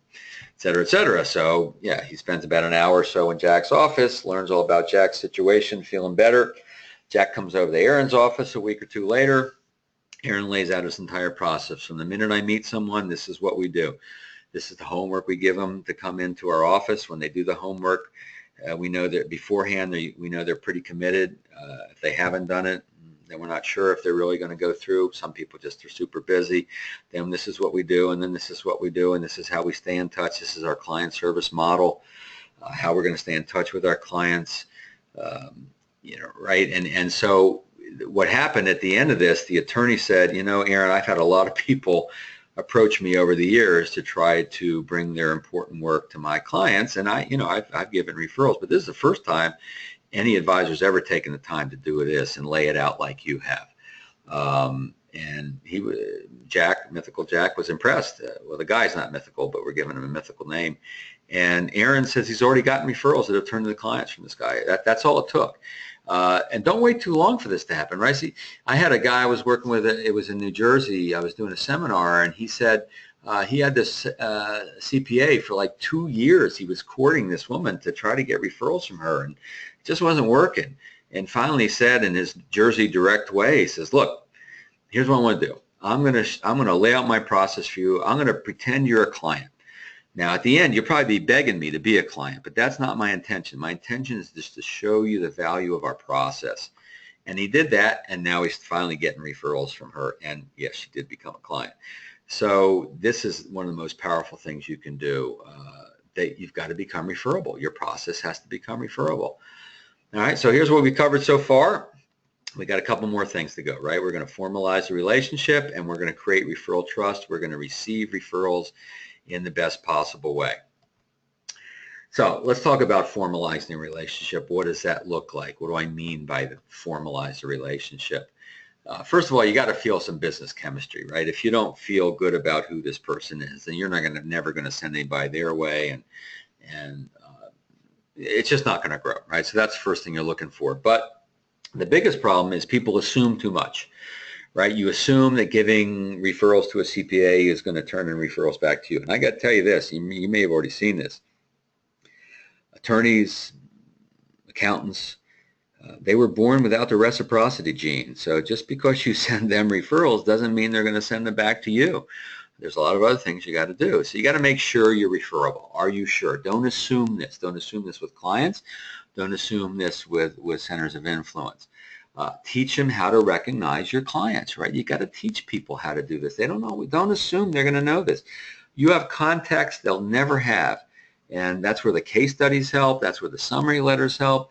cetera, et cetera. So yeah, he spends about an hour or so in Jack's office, learns all about Jack's situation, feeling better. Jack comes over to Aaron's office a week or two later. Aaron lays out his entire process. From the minute I meet someone, this is what we do. This is the homework we give them to come into our office. When they do the homework, we know that beforehand, we know they're pretty committed. If they haven't done it, then we're not sure if they're really going to go through. Some people just are super busy. Then this is what we do, and then this is what we do, and this is how we stay in touch. This is our client service model, how we're going to stay in touch with our clients, right? And so what happened at the end of this, the attorney said, Aaron, I've had a lot of people approach me over the years to try to bring their important work to my clients, and I've given referrals, but this is the first time any advisor's ever taken the time to do this and lay it out like you have. And Mythical Jack, was impressed. Well, the guy's not mythical, but we're giving him a mythical name. And Aaron says he's already gotten referrals that have turned into clients from this guy. That's all it took. And don't wait too long for this to happen, right? See, I had a guy I was working with, it was in New Jersey. I was doing a seminar, and he said he had this CPA for like 2 years. He was courting this woman to try to get referrals from her, and it just wasn't working. And finally he said in his Jersey direct way, he says, look, here's what I want to do. I'm going to lay out my process for you. I'm going to pretend you're a client. Now, at the end, you'll probably be begging me to be a client, but that's not my intention. My intention is just to show you the value of our process. And he did that, and now he's finally getting referrals from her. And yes, she did become a client. So this is one of the most powerful things you can do. That you've got to become referable. Your process has to become referable. All right, so here's what we covered so far. We got a couple more things to go, right? We're going to formalize the relationship, and we're going to create referral trust. We're going to receive referrals in the best possible way. So let's talk about formalizing a relationship. What does that look like? What do I mean by the formalize the relationship? First of all, you got to feel some business chemistry, right? If you don't feel good about who this person is, then you're never going to send anybody their way, and it's just not going to grow, right? So that's the first thing you're looking for. But the biggest problem is people assume too much, right? You assume that giving referrals to a CPA is going to turn in referrals back to you. And I got to tell you this, you may have already seen this. Attorneys, accountants, They were born without the reciprocity gene. So just because you send them referrals doesn't mean they're going to send them back to you. There's a lot of other things you got to do. So you got to make sure you're referable. Are you sure? Don't assume this. Don't assume this with clients. Don't assume this with centers of influence. Teach them how to recognize your clients, right? You got to teach people how to do this. They don't know. Don't assume they're going to know this. You have context they'll never have. And that's where the case studies help. That's where the summary letters help.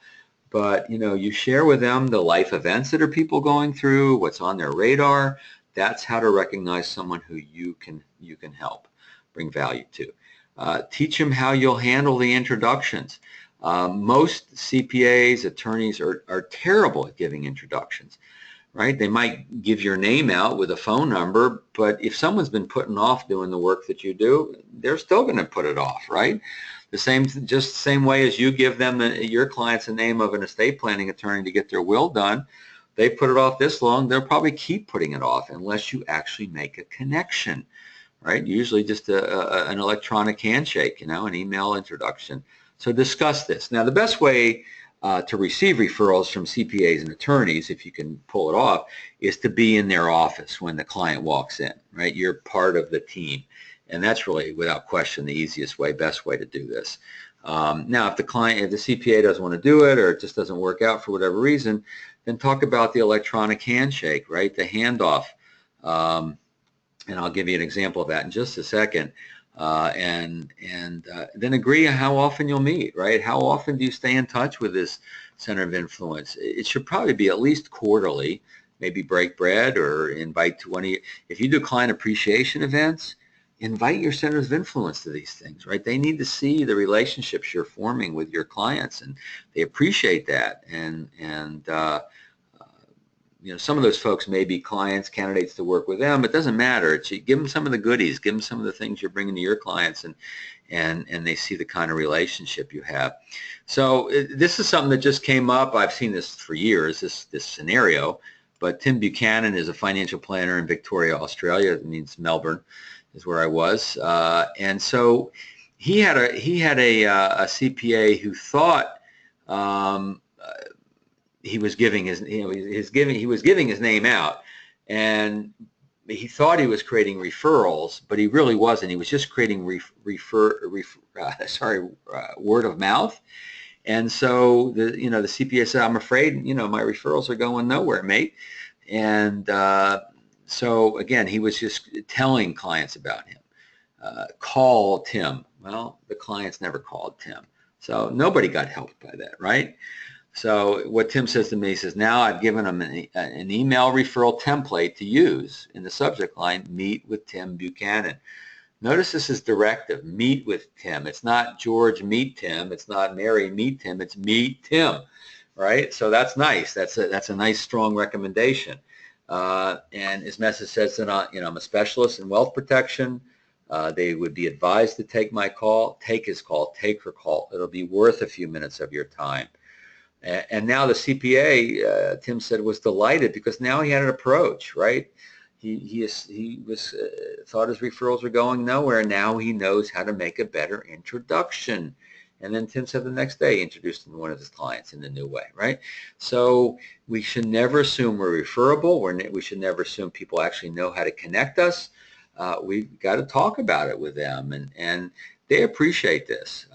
But, you share with them the life events that are people going through, what's on their radar. That's how to recognize someone who you can help, bring value to. Teach them how you'll handle the introductions. Most CPAs, attorneys are terrible at giving introductions, right? They might give your name out with a phone number, but if someone's been putting off doing the work that you do, they're still going to put it off, right? Just the same way as you give them your clients the name of an estate planning attorney to get their will done, they put it off this long, they'll probably keep putting it off unless you actually make a connection, right? Usually just an electronic handshake, an email introduction. So discuss this. Now, the best way to receive referrals from CPAs and attorneys, if you can pull it off, is to be in their office when the client walks in, right? You're part of the team. And that's really, without question, the easiest way, best way to do this. Now, if the CPA doesn't want to do it or it just doesn't work out for whatever reason, then talk about the electronic handshake, right? The handoff. And I'll give you an example of that in just a second. And then agree on how often you'll meet, right? How often do you stay in touch with this center of influence? It should probably be at least quarterly, maybe break bread or invite 20. If you do client appreciation events, invite your centers of influence to these things, right? They need to see the relationships you're forming with your clients, and they appreciate that. And some of those folks may be clients, candidates to work with them. It doesn't matter. Give them some of the goodies. Give them some of the things you're bringing to your clients, and they see the kind of relationship you have. So this is something that just came up. I've seen this for years, this scenario. But Tim Buchanan is a financial planner in Victoria, Australia. It means Melbourne is where I was. And so he had a CPA who thought he was giving his name out, and he thought he was creating referrals, but he really wasn't. He was just creating word of mouth. And so the CPA said, "I'm afraid my referrals are going nowhere, mate." And so again, he was just telling clients about him. Call Tim. Well, the clients never called Tim, so nobody got helped by that, right? So what Tim says to me, he says, now I've given him an email referral template to use in the subject line, meet with Tim Buchanan. Notice this is directive, meet with Tim. It's not George, meet Tim. It's not Mary, meet Tim. It's meet Tim, right? So that's nice. That's a nice, strong recommendation. And his message says that I'm a specialist in wealth protection. They would be advised to take my call, take his call, take her call. It'll be worth a few minutes of your time. And now the CPA, Tim said, was delighted because now he had an approach, right? He was thought his referrals were going nowhere. Now he knows how to make a better introduction. And then Tim said the next day, he introduced him to one of his clients in the new way, right? So we should never assume we're referable. We should never assume people actually know how to connect us. We've got to talk about it with them, and they appreciate this.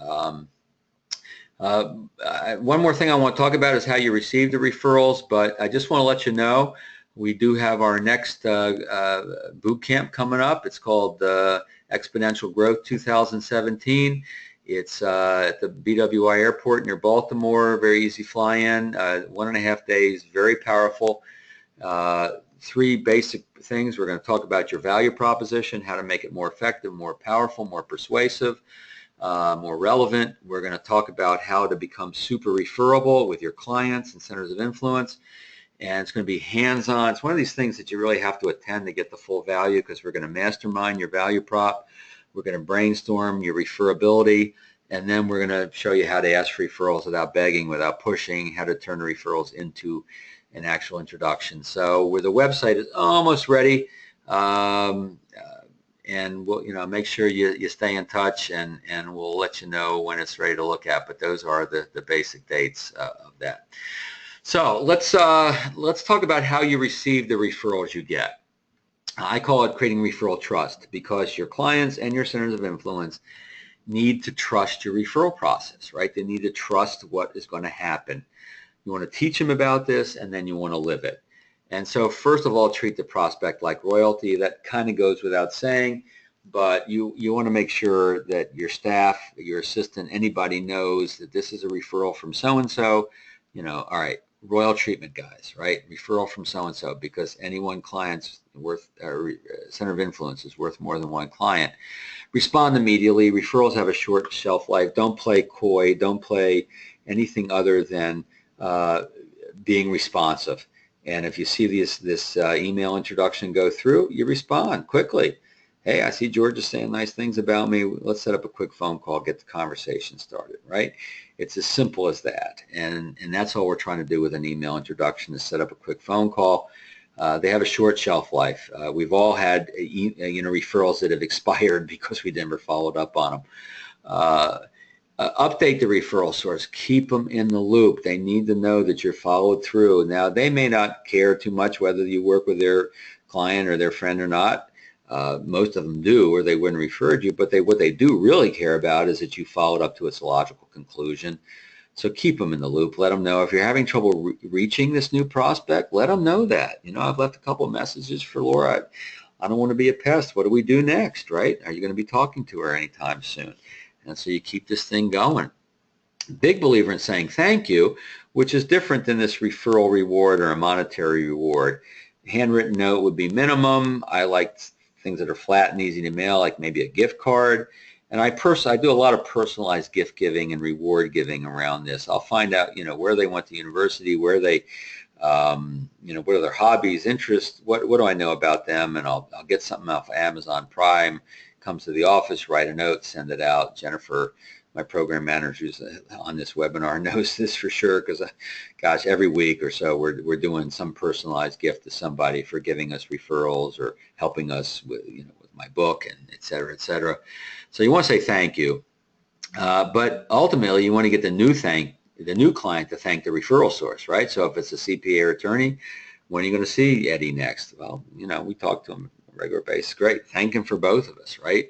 One more thing I want to talk about is how you receive the referrals, but I just want to let you know we do have our next boot camp coming up. It's called Exponential Growth 2017. It's at the BWI Airport near Baltimore. Very easy fly-in, 1.5 days, very powerful. 3 basic things. We're going to talk about your value proposition, how to make it more effective, more powerful, more persuasive. More relevant. We're going to talk about how to become super referable with your clients and centers of influence. And it's going to be hands-on. It's one of these things that you really have to attend to get the full value, because we're going to mastermind your value prop. We're going to brainstorm your referability. And then we're going to show you how to ask for referrals without begging, without pushing, how to turn the referrals into an actual introduction. So where the website is almost ready. And we'll, make sure you stay in touch, and we'll let you know when it's ready to look at. But those are the basic dates of that. So let's talk about how you receive the referrals you get. I call it creating referral trust, because your clients and your centers of influence need to trust your referral process, right? They need to trust what is going to happen. You want to teach them about this, and then you want to live it. And so first of all, treat the prospect like royalty. That kind of goes without saying, but you want to make sure that your staff, your assistant, anybody knows that this is a referral from so-and-so. All right, royal treatment, guys, right? Referral from so-and-so, because any one client's worth, center of influence is worth more than one client. Respond immediately. Referrals have a short shelf life. Don't play coy. Don't play anything other than being responsive. And if you see this email introduction go through, you respond quickly. Hey, I see George is saying nice things about me. Let's set up a quick phone call, get the conversation started, right? It's as simple as that. And that's all we're trying to do with an email introduction, is set up a quick phone call. They have a short shelf life. We've all had referrals that have expired because we never followed up on them. Update the referral source. Keep them in the loop. They need to know that you're followed through. Now, they may not care too much whether you work with their client or their friend or not. Most of them do, or they wouldn't refer you, but what they do really care about is that you followed up to its logical conclusion. So keep them in the loop. Let them know if you're having trouble reaching this new prospect. Let them know that. I've left a couple of messages for Laura. I don't want to be a pest. What do we do next, right? Are you going to be talking to her anytime soon? And so you keep this thing going. Big believer in saying thank you, which is different than this referral reward or a monetary reward. Handwritten note would be minimum. I like things that are flat and easy to mail, like maybe a gift card. And I do a lot of personalized gift giving and reward giving around this. I'll find out, where they went to university, where they, what are their hobbies, interests, what do I know about them, and I'll get something off of Amazon Prime, comes to the office, write a note, send it out. Jennifer, my program manager who's on this webinar, knows this for sure, because, gosh, every week or so we're doing some personalized gift to somebody for giving us referrals or helping us with with my book, and et cetera, et cetera. So you want to say thank you, but ultimately you want to get the new client to thank the referral source, right? So if it's a CPA or attorney, when are you going to see Eddie next? Well, we talk to him on a regular basis. Great. Thank him for both of us, right?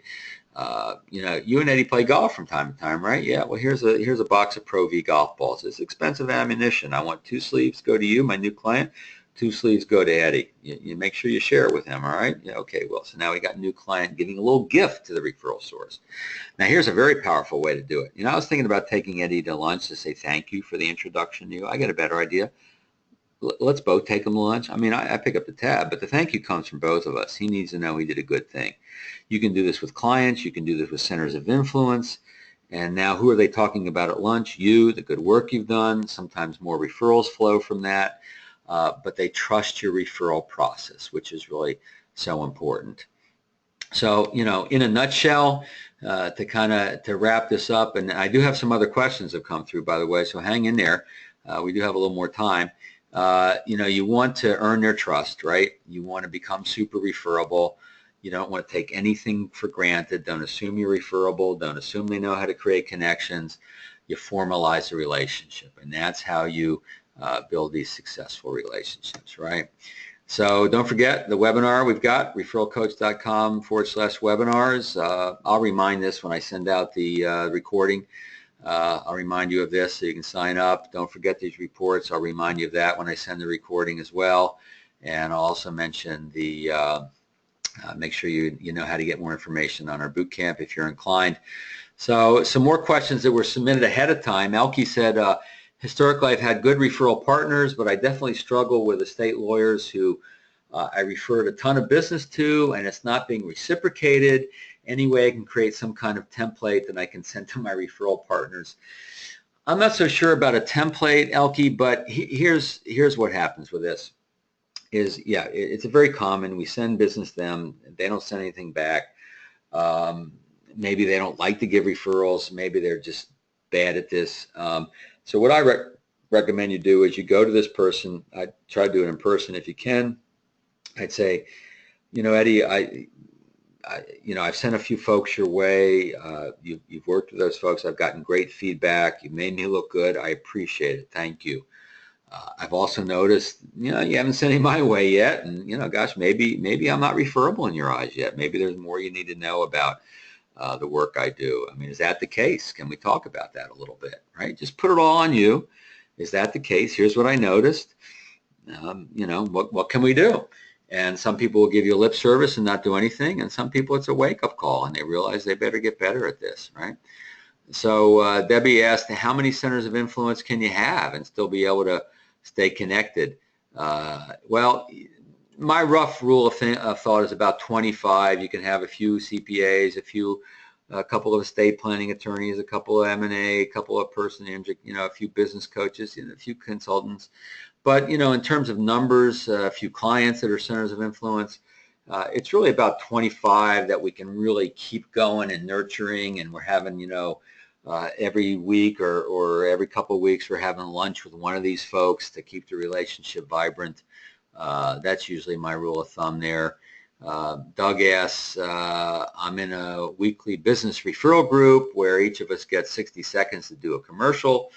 You and Eddie play golf from time to time, right? Yeah. Well, here's a box of Pro V golf balls. It's expensive ammunition. I want 2 sleeves go to you, my new client. 2 sleeves go to Eddie. You make sure you share it with him, all right? Yeah, okay, well, so now we got a new client giving a little gift to the referral source. Now, here's a very powerful way to do it. I was thinking about taking Eddie to lunch to say thank you for the introduction to you. I got a better idea. Let's both take him to lunch. I mean, I pick up the tab, but the thank you comes from both of us. He needs to know he did a good thing. You can do this with clients. You can do this with centers of influence. And now who are they talking about at lunch? You, the good work you've done. Sometimes more referrals flow from that. But they trust your referral process, which is really so important. So, in a nutshell, to wrap this up, and I do have some other questions that have come through, by the way, so hang in there. We do have a little more time. You want to earn their trust, right? You want to become super referable. You don't want to take anything for granted. Don't assume you're referable. Don't assume they know how to create connections. You formalize a relationship, and that's how you build these successful relationships, right? So don't forget the webinar we've got, referralcoach.com/webinars. I'll remind this when I send out the recording. I'll remind you of this so you can sign up. Don't forget these reports. I'll remind you of that when I send the recording as well. And I'll also mention the make sure you know how to get more information on our boot camp if you're inclined. So some more questions that were submitted ahead of time. Elke said, historically, I've had good referral partners, but I definitely struggle with estate lawyers who I referred a ton of business to, and it's not being reciprocated. Any way I can create some kind of template that I can send to my referral partners. I'm not so sure about a template, Elke, but here's what happens with this. Yeah, it's a very common. We send business to them. They don't send anything back. Maybe they don't like to give referrals. Maybe they're just bad at this. So what I recommend you do is you go to this person. I try to do it in person if you can. I'd say, Eddie, I've sent a few folks your way. You've worked with those folks. I've gotten great feedback. You made me look good. I appreciate it. Thank you. I've also noticed, you haven't sent any my way yet, and gosh, maybe I'm not referable in your eyes yet. Maybe there's more you need to know about the work I do. I mean, is that the case? Can we talk about that a little bit, right? Just put it all on you. Is that the case? Here's what I noticed. What can we do? And some people will give you lip service and not do anything, and some people it's a wake-up call, and they realize they better get better at this, right? So Debbie asked, how many centers of influence can you have and still be able to stay connected? Well, my rough rule of thought is about 25. You can have a few CPAs, a couple of estate planning attorneys, a couple of M&A, a couple of a few business coaches, a few consultants. But, in terms of numbers, a few clients that are centers of influence, it's really about 25 that we can really keep going and nurturing, and we're having, every week or every couple of weeks we're having lunch with one of these folks to keep the relationship vibrant. That's usually my rule of thumb there. Doug asks, I'm in a weekly business referral group where each of us gets 60 seconds to do a commercial.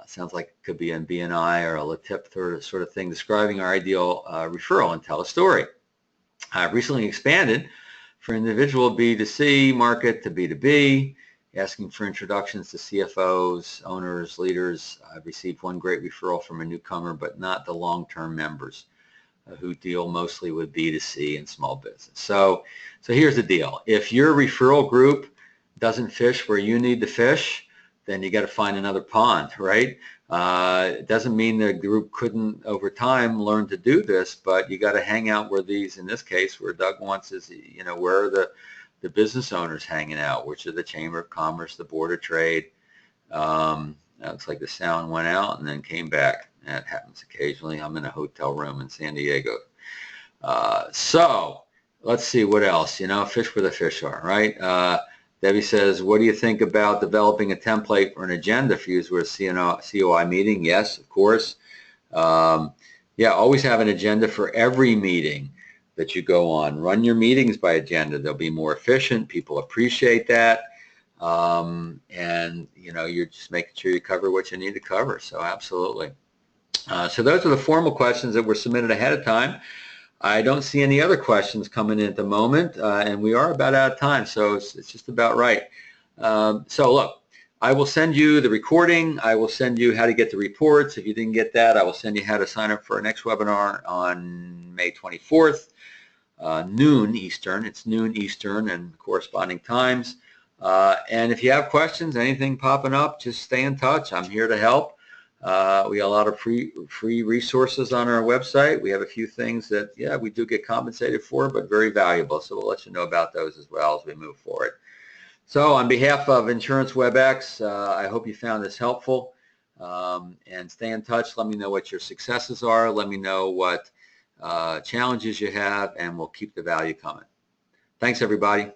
Sounds like it could be an BNI or a LaTip sort of thing, describing our ideal referral and tell a story. I've recently expanded for individual B2C market to B2B, asking for introductions to CFOs, owners, leaders. I've received one great referral from a newcomer, but not the long-term members who deal mostly with B2C and small business. So here's the deal. If your referral group doesn't fish where you need to fish, then you got to find another pond, right? It doesn't mean the group couldn't over time learn to do this, but you got to hang out where these, in this case, where Doug wants is, where are the business owners hanging out, which are the Chamber of Commerce, the Board of Trade. Looks like the sound went out and then came back. That happens occasionally. I'm in a hotel room in San Diego. So let's see what else, fish where the fish are, right? Debbie says, what do you think about developing a template or an agenda for use with a COI meeting? Yes, of course. Yeah, always have an agenda for every meeting that you go on. Run your meetings by agenda. They'll be more efficient. People appreciate that. And, you're just making sure you cover what you need to cover. So absolutely. So those are the formal questions that were submitted ahead of time. I don't see any other questions coming in at the moment, and we are about out of time, so it's just about right. So look, I will send you the recording. I will send you how to get the reports. If you didn't get that, I will send you how to sign up for our next webinar on May 24th, noon Eastern. It's noon Eastern and corresponding times. And if you have questions, anything popping up, just stay in touch. I'm here to help. We got a lot of free resources on our website. We have a few things that, we do get compensated for, but very valuable. So we'll let you know about those as well as we move forward. So on behalf of Insurance WebEx, I hope you found this helpful. And stay in touch. Let me know what your successes are. Let me know what challenges you have, and we'll keep the value coming. Thanks, everybody.